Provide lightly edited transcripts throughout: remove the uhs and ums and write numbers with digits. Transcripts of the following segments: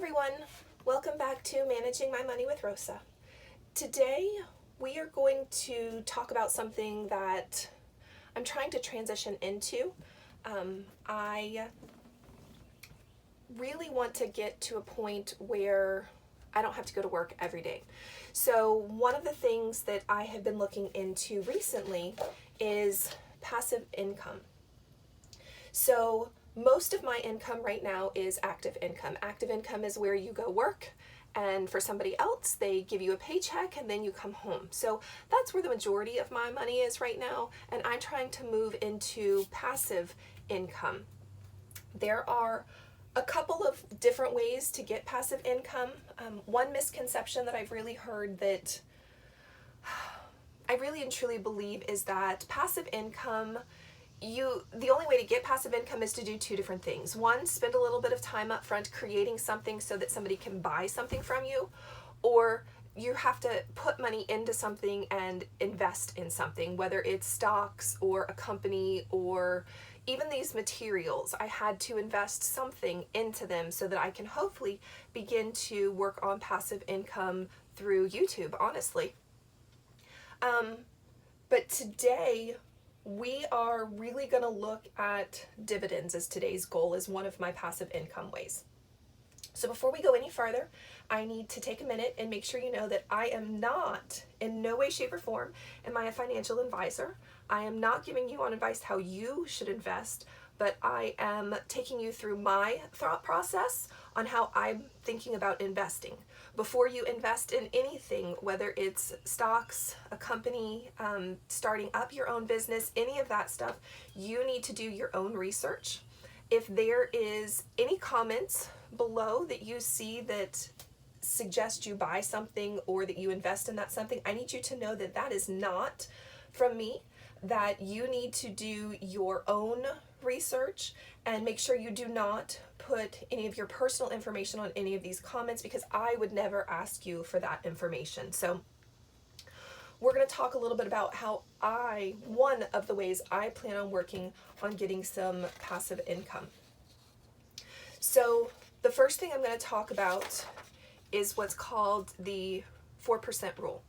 everyone, welcome back to Managing My Money with Rosa. Today we are going to talk about something that I'm trying to transition into. I really want to get to a point where I don't have to go to work every day. So one of the things that I have been looking into recently is passive income. So most of my income right now is active income. Active income is where you go work, and for somebody else, they give you a paycheck and then you come home. So that's where the majority of my money is right now, and I'm trying to move into passive income. There are a couple of different ways to get passive income. One misconception that I've really heard that I really and truly believe is that passive income, the only way to get passive income is to do two different things. One, spend a little bit of time up front creating something so that somebody can buy something from you, or you have to put money into something and invest in something, whether it's stocks or a company or even these materials. I had to invest something into them so that I can hopefully begin to work on passive income through YouTube, honestly. But today, we are really going to look at dividends as today's goal as one of my passive income ways. So before we go any further, I need to take a minute and make sure you know that I am not, in no way, shape, or form, am I a financial advisor. I am not giving you on advice how you should invest, but I am taking you through my thought process on how I'm thinking about investing. Before you invest in anything, whether it's stocks, a company, starting up your own business, any of that stuff, you need to do your own research. If there is any comments below that you see that suggest you buy something or that you invest in that something, I need you to know that that is not from me, that you need to do your own research and make sure you do not put any of your personal information on any of these comments, because I would never ask you for that information. So we're going to talk a little bit about how one of the ways I plan on working on getting some passive income. So the first thing I'm going to talk about is what's called the 4% rule.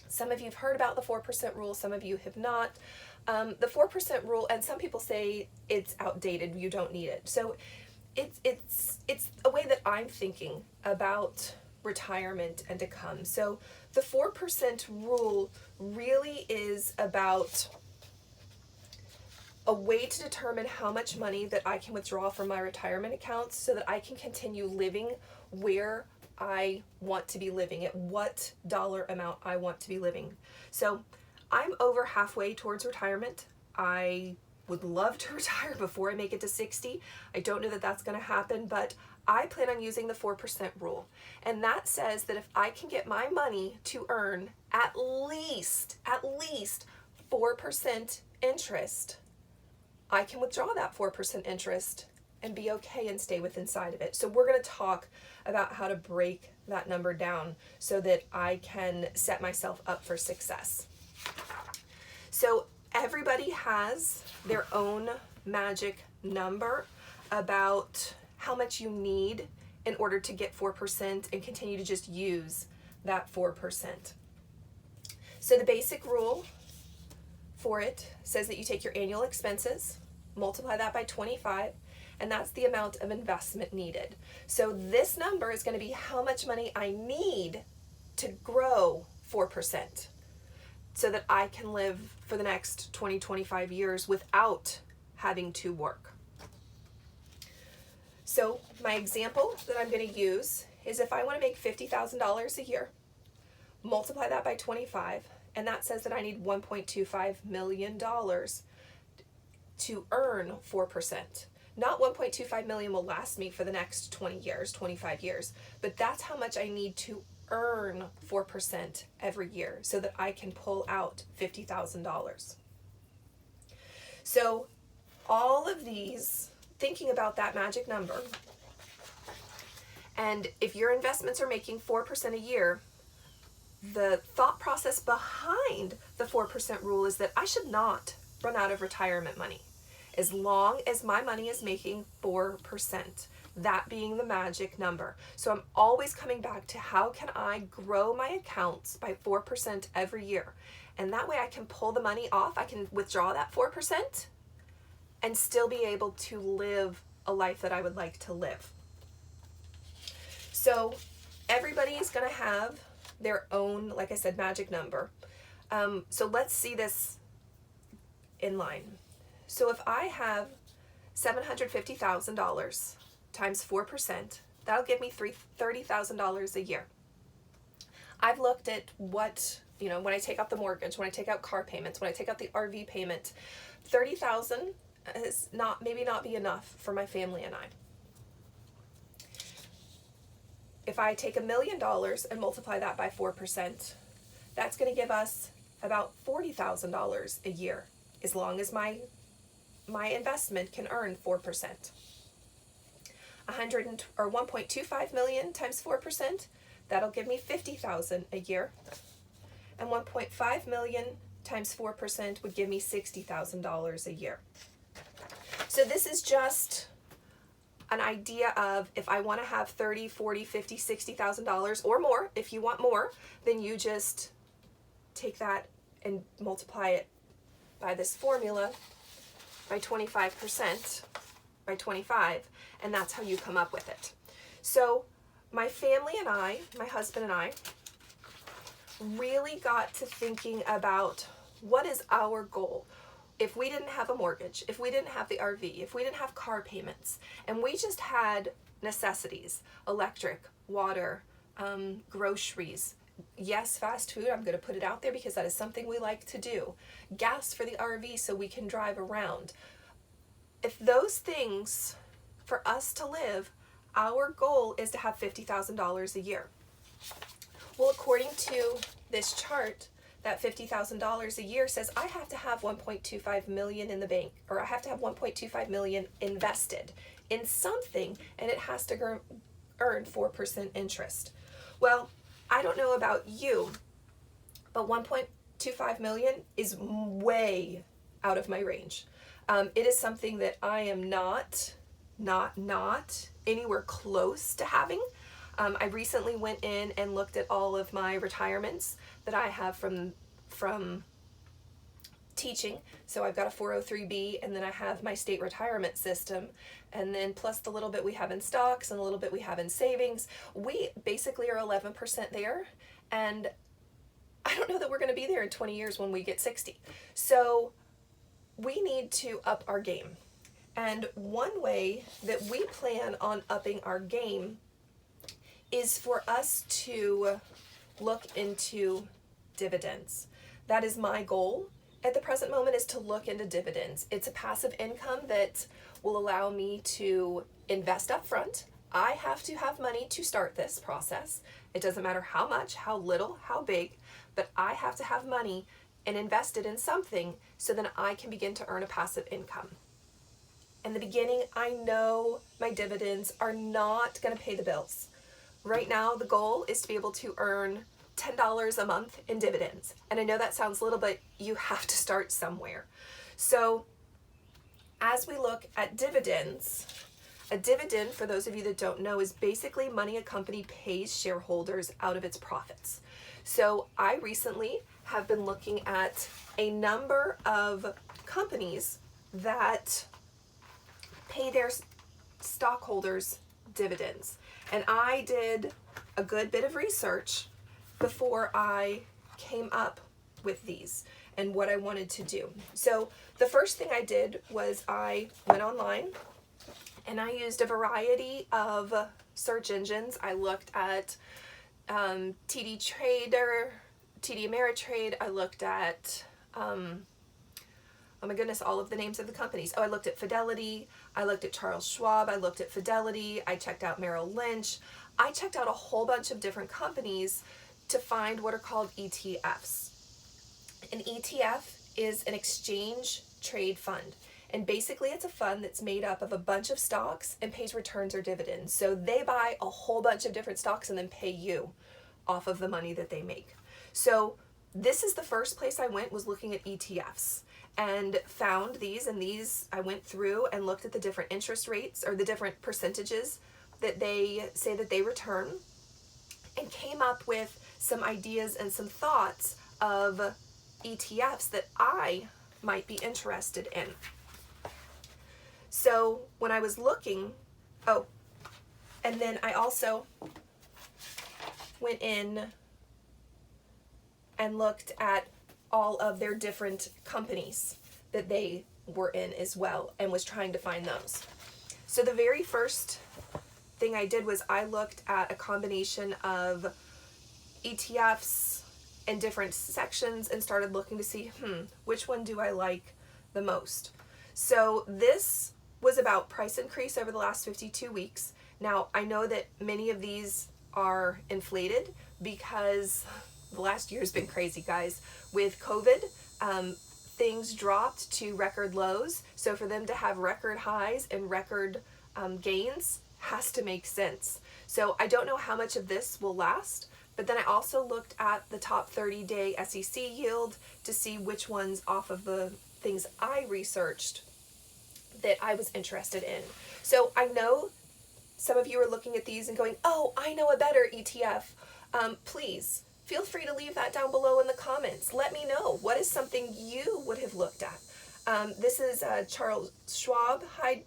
Some of you have heard about the 4% rule, some of you have not. The 4% rule, and some people say it's outdated, you don't need it. So it's a way that I'm thinking about retirement and to come. So the 4% rule really is about a way to determine how much money that I can withdraw from my retirement accounts so that I can continue living where I want to be living, at what dollar amount I want to be living. So I'm over halfway towards retirement. I would love to retire before I make it to 60. I don't know that that's going to happen, but I plan on using the 4% rule. And that says that if I can get my money to earn at least 4% interest, I can withdraw that 4% interest and be okay and stay within inside of it. So we're going to talk about how to break that number down so that I can set myself up for success. So everybody has their own magic number about how much you need in order to get 4% and continue to just use that 4%. So the basic rule for it says that you take your annual expenses, multiply that by 25, and that's the amount of investment needed. So this number is going to be how much money I need to grow 4% so that I can live for the next 20-25 years without having to work. So my example that I'm going to use is if I want to make $50,000 a year, multiply that by 25, and that says that I need $1.25 million to earn 4%. Not 1.25 million will last me for the next 20 years, 25 years, but that's how much I need to earn 4% every year so that I can pull out $50,000. So all of these, thinking about that magic number, and if your investments are making 4% a year, the thought process behind the 4% rule is that I should not run out of retirement money. as long as my money is making 4%, that being the magic number. So I'm always coming back to how can I grow my accounts by 4% every year? And that way I can pull the money off, I can withdraw that 4% and still be able to live a life that I would like to live. So everybody's gonna have their own, like I said, magic number. So let's see this in line. So if I have $750,000 times 4%, that'll give me $30,000 a year. I've looked at what, when I take out the mortgage, when I take out car payments, when I take out the RV payment, $30,000 is maybe not be enough for my family and I. If I take $1 million and multiply that by 4%, that's going to give us about $40,000 a year, as long as my investment can earn 4%. 1.25 million times 4%, that'll give me $50,000 a year. And 1.5 million times 4% would give me $60,000 a year. So this is just an idea of if I want to have $30,000, $40,000, $50,000, $60,000 or more. If you want more, then you just take that and multiply it by this formula by 25% by 25, and that's how you come up with it. So my family and I, my husband and I, really got to thinking about what is our goal. If we didn't have a mortgage, if we didn't have the RV, if we didn't have car payments, and we just had necessities, electric, water, groceries, yes, fast food, I'm going to put it out there because that is something we like to do, gas for the RV so we can drive around. If those things, for us to live, our goal is to have $50,000 a year. Well, according to this chart, that $50,000 a year says I have to have 1.25 million in the bank, or I have to have 1.25 million invested in something, and it has to earn 4% interest. Well, I don't know about you, but 1.25 million is way out of my range. It is something that I am not anywhere close to having. I recently went in and looked at all of my retirements that I have from teaching. So I've got a 403B, and then I have my state retirement system, and then plus the little bit we have in stocks and a little bit we have in savings. We basically are 11% there, and I don't know that we're going to be there in 20 years when we get 60. So we need to up our game. And one way that we plan on upping our game is for us to look into dividends. That is my goal at the present moment, is to look into dividends. It's a passive income that will allow me to invest up front. I have to have money to start this process. It doesn't matter how much, how little, how big, but I have to have money and invest it in something so then I can begin to earn a passive income. In the beginning, I know my dividends are not going to pay the bills. Right now, the goal is to be able to earn $10 a month in dividends. And I know that sounds little, but you have to start somewhere. So as we look at dividends, a dividend, for those of you that don't know, is basically money a company pays shareholders out of its profits. So I recently have been looking at a number of companies that pay their stockholders dividends. And I did a good bit of research before I came up with these and what I wanted to do. So the first thing I did was I went online and I used a variety of search engines. I looked at TD Trader, TD Ameritrade. I looked at, oh my goodness, all of the names of the companies. Oh, I looked at Fidelity. I looked at Charles Schwab. I looked at Fidelity. I checked out Merrill Lynch. I checked out a whole bunch of different companies to find what are called ETFs. An ETF is an exchange trade fund. And basically it's a fund that's made up of a bunch of stocks and pays returns or dividends. So they buy a whole bunch of different stocks and then pay you off of the money that they make. So this is the first place I went, was looking at ETFs. and found these, and these I went through and looked at the different interest rates or the different percentages that they say that they return, and came up with some ideas and some thoughts of ETFs that I might be interested in. So when I was looking, and then I also went in and looked at all of their different companies that they were in as well, and was trying to find those. So the very first thing I did was I looked at a combination of ETFs and different sections and started looking to see, which one do I like the most? So this was about price increase over the last 52 weeks. Now, I know that many of these are inflated because the last year has been crazy, guys. With COVID, things dropped to record lows. So for them to have record highs and record gains has to make sense. So I don't know how much of this will last, but then I also looked at the top 30-day SEC yield to see which ones off of the things I researched that I was interested in. So I know some of you are looking at these and going, oh, I know a better ETF. Please feel free to leave that down below in the comments. Let me know, what is something you would have looked at? This is Charles Schwab, high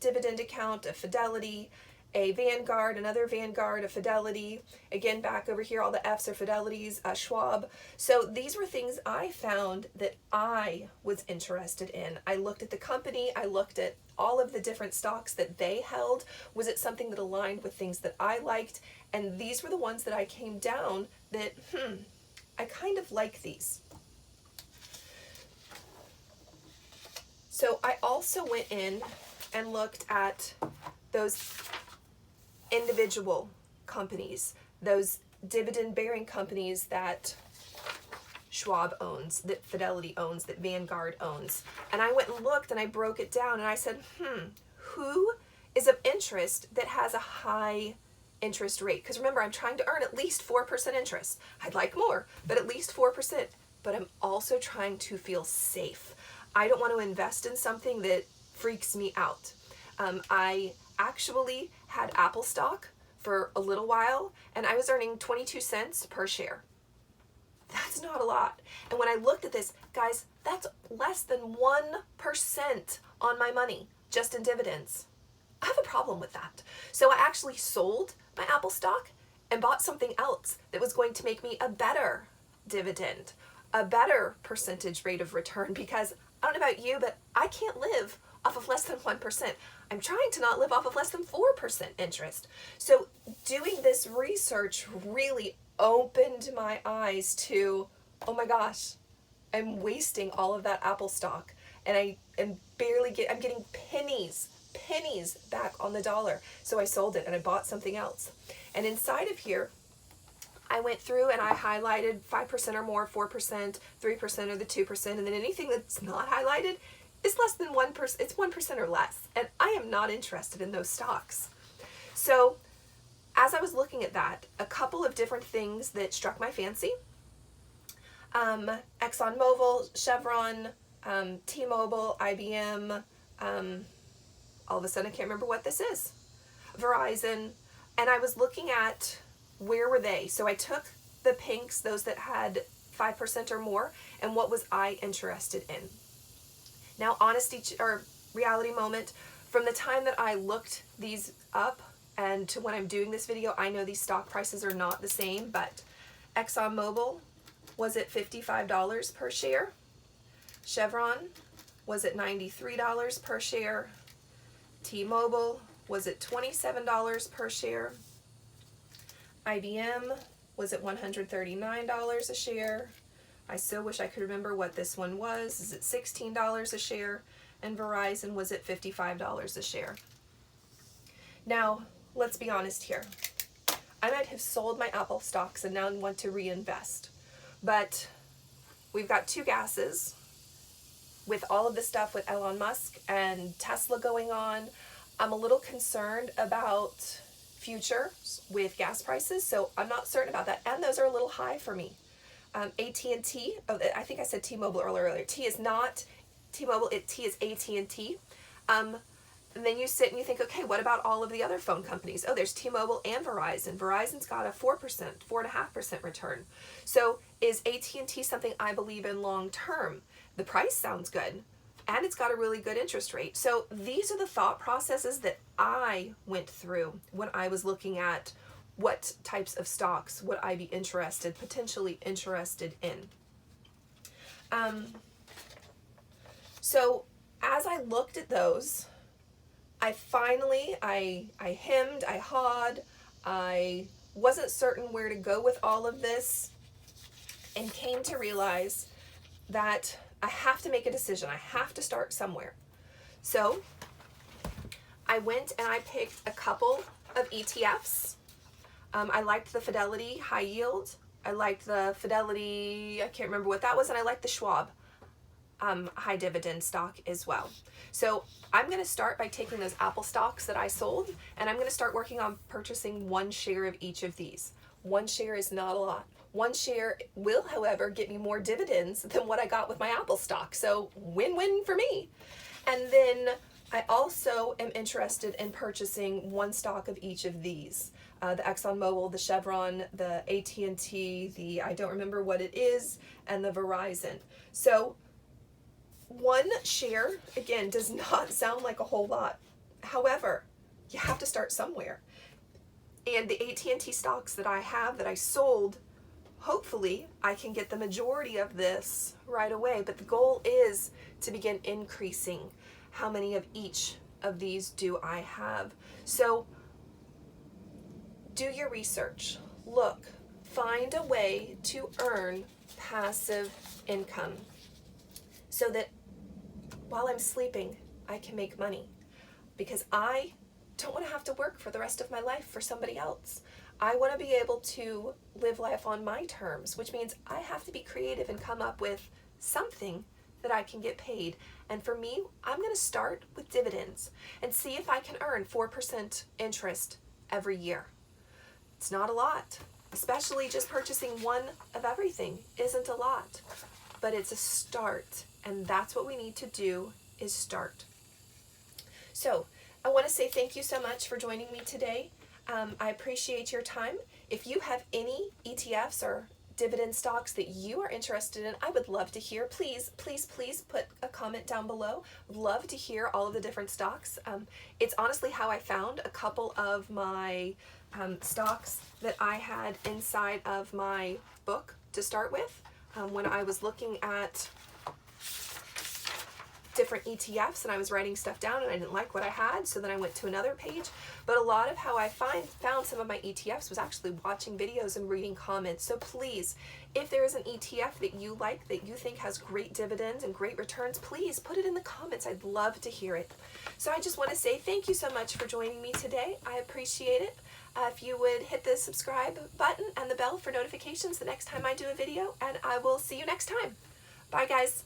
dividend account, a Fidelity, a Vanguard, another Vanguard, a Fidelity. Again, back over here, all the F's are Fidelities, Schwab. So these were things I found that I was interested in. I looked at the company, I looked at all of the different stocks that they held. Was it something that aligned with things that I liked? And these were the ones that I came down that, I kind of like these. So I also went in and looked at those individual companies, those dividend-bearing companies that Schwab owns, that Fidelity owns, that Vanguard owns. And I went and looked and I broke it down and I said, who is of interest that has a high interest rate? Because remember, I'm trying to earn at least 4% interest. I'd like more, but at least 4%. But I'm also trying to feel safe. I don't want to invest in something that freaks me out. I actually had Apple stock for a little while and I was earning 22 cents per share. That's not a lot. And when I looked at this, guys, that's less than 1% on my money just in dividends. I have a problem with that. So I actually sold my Apple stock and bought something else that was going to make me a better dividend, a better percentage rate of return, because I don't know about you, but I can't live off of less than 1%. I'm trying to not live off of less than 4% interest. So doing this research really opened my eyes to, oh my gosh, I'm wasting all of that Apple stock and I'm getting pennies back on the dollar. So I sold it and I bought something else. And inside of here, I went through and I highlighted 5% or more, 4%, 3% or the 2%, and then anything that's not highlighted is less than 1%, it's 1% or less. And I am not interested in those stocks. So as I was looking at that, a couple of different things that struck my fancy, ExxonMobil, Chevron, T-Mobile, IBM, all of a sudden I can't remember what this is, Verizon, and I was looking at where were they. So I took the pinks, those that had 5% or more, and what was I interested in. Now, reality moment, from the time that I looked these up and to when I'm doing this video, I know these stock prices are not the same, but ExxonMobil was at $55 per share. Chevron was at $93 per share. T-Mobile was at $27 per share. IBM was at $139 a share. I so wish I could remember what this one was. Is it $16 a share? And Verizon was at $55 a share. Now, let's be honest here. I might have sold my Apple stocks and now want to reinvest. But we've got two gases with all of the stuff with Elon Musk and Tesla going on. I'm a little concerned about future with gas prices, so I'm not certain about that. And those are a little high for me. AT&T, oh, I think I said T-Mobile earlier. T is not T-Mobile, T is AT&T. And then you sit and you think, okay, what about all of the other phone companies? Oh, there's T-Mobile and Verizon. Verizon's got a 4%, 4.5% return. So is AT&T something I believe in long term? The price sounds good, and it's got a really good interest rate. So these are the thought processes that I went through when I was looking at what types of stocks would I be potentially interested in. So as I looked at those, I hemmed, I hawed, I wasn't certain where to go with all of this, and came to realize that I have to make a decision. I have to start somewhere. So I went and I picked a couple of ETFs. I liked the Fidelity High Yield. I liked the Fidelity, I can't remember what that was, and I liked the Schwab high dividend stock as well. So I'm going to start by taking those Apple stocks that I sold, and I'm going to start working on purchasing 1 share of each of these. 1 share is not a lot. 1 share will, however, get me more dividends than what I got with my Apple stock. So win-win for me. And then I also am interested in purchasing 1 stock of each of these. The ExxonMobil, the Chevron, the AT&T, the I don't remember what it is, and the Verizon. So 1 share, again, does not sound like a whole lot. However, you have to start somewhere. And the AT&T stocks that I have that I sold, hopefully I can get the majority of this right away. But the goal is to begin increasing. How many of each of these do I have? So do your research. Look, find a way to earn passive income so that while I'm sleeping, I can make money, because I don't want to have to work for the rest of my life for somebody else. I want to be able to live life on my terms, which means I have to be creative and come up with something that I can get paid. And for me, I'm going to start with dividends and see if I can earn 4% interest every year. It's not a lot, especially just purchasing 1 of everything isn't a lot, but it's a start. And that's what we need to do, is start. So I want to say thank you so much for joining me today. I appreciate your time. If you have any ETFs or dividend stocks that you are interested in, I would love to hear. Please, please, please put a comment down below. Love to hear all of the different stocks. It's honestly how I found a couple of my stocks that I had inside of my book to start with. When I was looking at different ETFs and I was writing stuff down and I didn't like what I had, so then I went to another page. But a lot of how I found some of my ETFs was actually watching videos and reading comments. So please, if there is an ETF that you like, that you think has great dividends and great returns, please put it in the comments. I'd love to hear it. So I just want to say thank you so much for joining me today. I appreciate it. If you would hit the subscribe button and the bell for notifications the next time I do a video, and I will see you next time. Bye guys.